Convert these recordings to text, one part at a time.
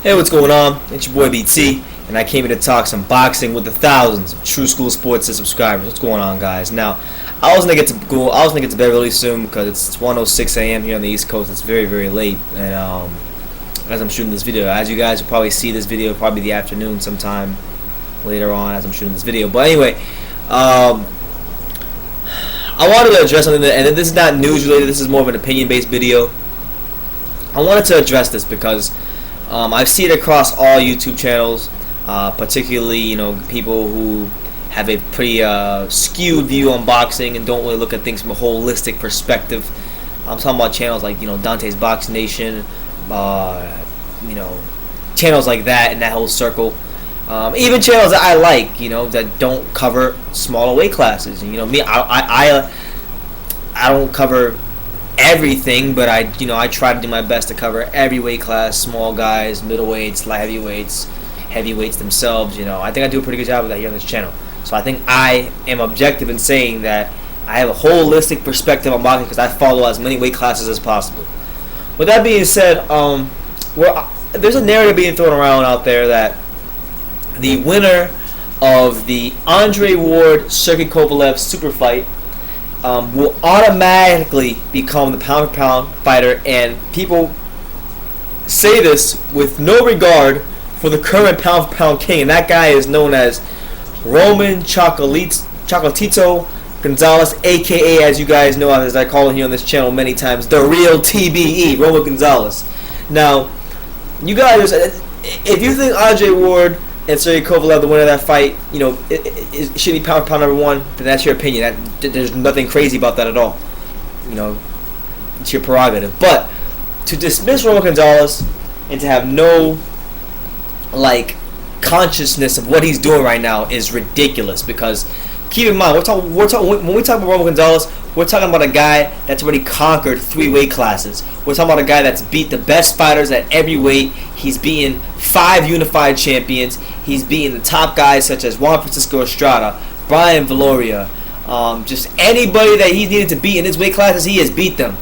Hey, what's going on? It's your boy BT, and I came here to talk some boxing with the thousands of True School Sports subscribers. What's going on, guys? Now, I was gonna get to bed really soon because it's 1:06 a.m. here on the East Coast. It's very, very late, and as I'm shooting this video, as you guys will probably see this video probably the afternoon sometime later on as I'm shooting this video. But anyway, I wanted to address something, and this is not news related. This is more of an opinion-based video. I wanted to address this because I see it across all YouTube channels, particularly people who have a pretty skewed view on boxing and don't really look at things from a holistic perspective. I'm talking about channels like Dante's Boxing Nation, channels like that in that whole circle. Even channels that I like, that don't cover smaller weight classes. Me, I don't cover everything, but I try to do my best to cover every weight class: small guys, middleweights, light heavyweights, heavyweights themselves. I think I do a pretty good job of that here on this channel. So I think I am objective in saying that I have a holistic perspective on boxing because I follow as many weight classes as possible. With that being said, there's a narrative being thrown around out there that the winner of the Andre Ward Sergey Kovalev super fight will automatically become the pound-for-pound fighter, and people say this with no regard for the current pound-for-pound king, and that guy is known as Roman Chocolatito Gonzalez, aka, as you guys know, as I call him here on this channel many times, the real TBE, Roman Gonzalez. Now, you guys, if you think Andre Ward and Sergey Kovalev, the winner of that fight, it should be pound for pound number one, then that's your opinion. There's nothing crazy about that at all. It's your prerogative. But to dismiss Roman Gonzalez and to have no consciousness of what he's doing right now is ridiculous. Because keep in mind, when we talk about Roman Gonzalez, we're talking about a guy that's already conquered 3 weight classes. We're talking about a guy that's beat the best fighters at every weight. He's beaten 5 unified champions. He's beaten the top guys such as Juan Francisco Estrada, Brian Valoria, just anybody that he needed to beat in his weight classes, he has beat them.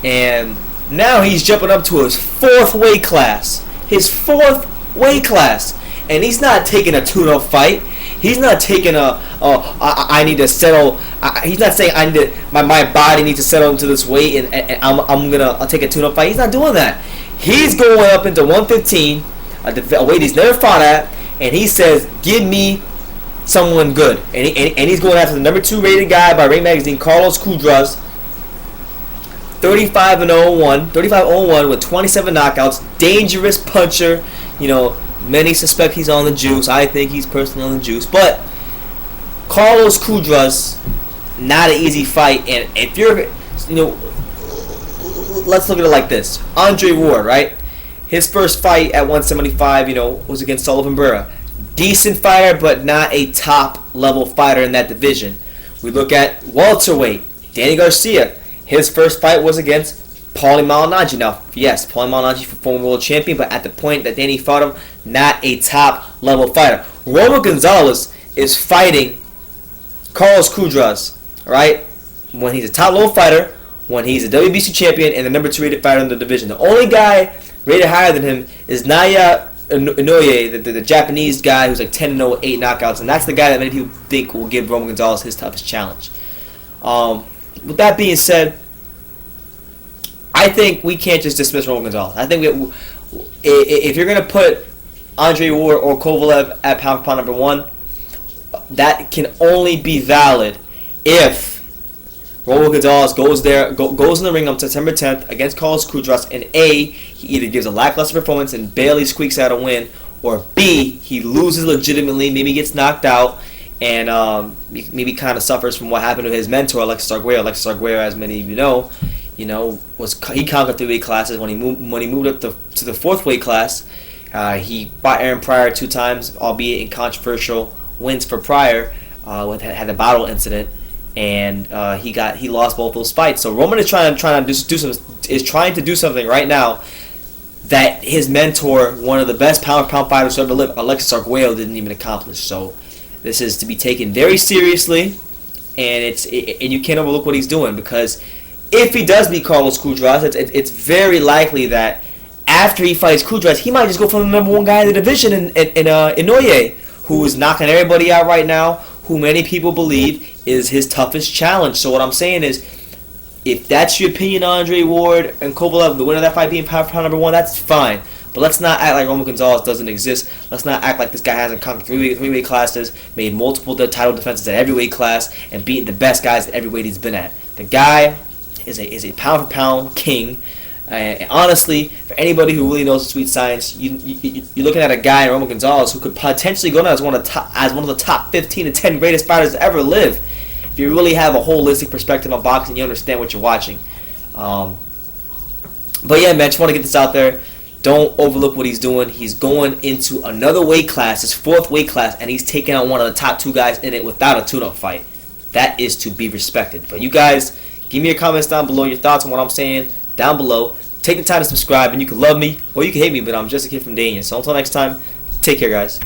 And now he's jumping up to his 4th weight class. His 4th weight class. And he's not taking a tune-up fight. He's not taking I need to settle. He's not saying I need to, my body needs to settle into this weight and I'll take a tune-up fight. He's not doing that. He's going up into 115, a weight he's never fought at, and he says, "Give me someone good." And he's going after the number 2 rated guy by Ring Magazine, Carlos Cudras, 35-0-1 with 27 knockouts, dangerous puncher. Many suspect he's on the juice. I think he's personally on the juice. But Carlos Cudras, not an easy fight. And if you're, let's look at it like this. Andre Ward, right? His first fight at 175, was against Sullivan Barrera. Decent fighter, but not a top-level fighter in that division. We look at welterweight, Danny Garcia. His first fight was against Paulie Malignaggi. Now, yes, Paulie Malignaggi, former world champion, but at the point that Danny fought him, not a top-level fighter. Roman Gonzalez is fighting Carlos Cudras, right? When he's a top-level fighter, when he's a WBC champion, and the number 2 rated fighter in the division. The only guy rated higher than him is Naoya Inoue, the Japanese guy who's 10-0 with 8 knockouts, and that's the guy that many people think will give Roman Gonzalez his toughest challenge. With that being said, I think we can't just dismiss Roman Gonzalez. I think if you're going to put Andre Ward or Kovalev at pound for pound number 1, that can only be valid if Roman Gonzalez goes in the ring on September 10th against Carlos Cudras, and A, he either gives a lackluster performance and barely squeaks out a win, or B, he loses legitimately, maybe gets knocked out, and maybe kind of suffers from what happened to his mentor, Alexis Arguello. Alexis Arguello, as many of you know, he conquered 3 weight classes. When he moved up to the 4th weight class, he fought Aaron Pryor 2 times, albeit in controversial wins for Pryor. Had the bottle incident, and he lost both those fights. So Roman is trying to do something right now that his mentor, one of the best pound for pound fighters to ever live, Alexis Arguello, didn't even accomplish. So this is to be taken very seriously, and you can't overlook what he's doing, because if he does beat Carlos Cudras, it's very likely that after he fights Kudras, he might just go for the number one guy in the division in Inoue, who is knocking everybody out right now, who many people believe is his toughest challenge. So what I'm saying is, if that's your opinion, Andre Ward and Kovalev, the winner of that fight being pound for pound number one, that's fine. But let's not act like Roman Gonzalez doesn't exist. Let's not act like this guy hasn't conquered three-weight classes, made multiple title defenses at every weight class, and beaten the best guys at every weight he's been at. The guy is a pound for pound king. And honestly, for anybody who really knows the sweet science, you're looking at a guy, Roman Gonzalez, who could potentially go down as one of the top 15 to 10 greatest fighters to ever live. If you really have a holistic perspective on boxing, you understand what you're watching. But yeah, man, just want to get this out there. Don't overlook what he's doing. He's going into another weight class, his fourth weight class, and he's taking on one of the top two guys in it without a tune-up fight. That is to be respected. But you guys, give me your comments down below, your thoughts on what I'm saying down below. Take the time to subscribe, and you can love me or you can hate me, but I'm just a kid from Dania. So until next time, take care, guys.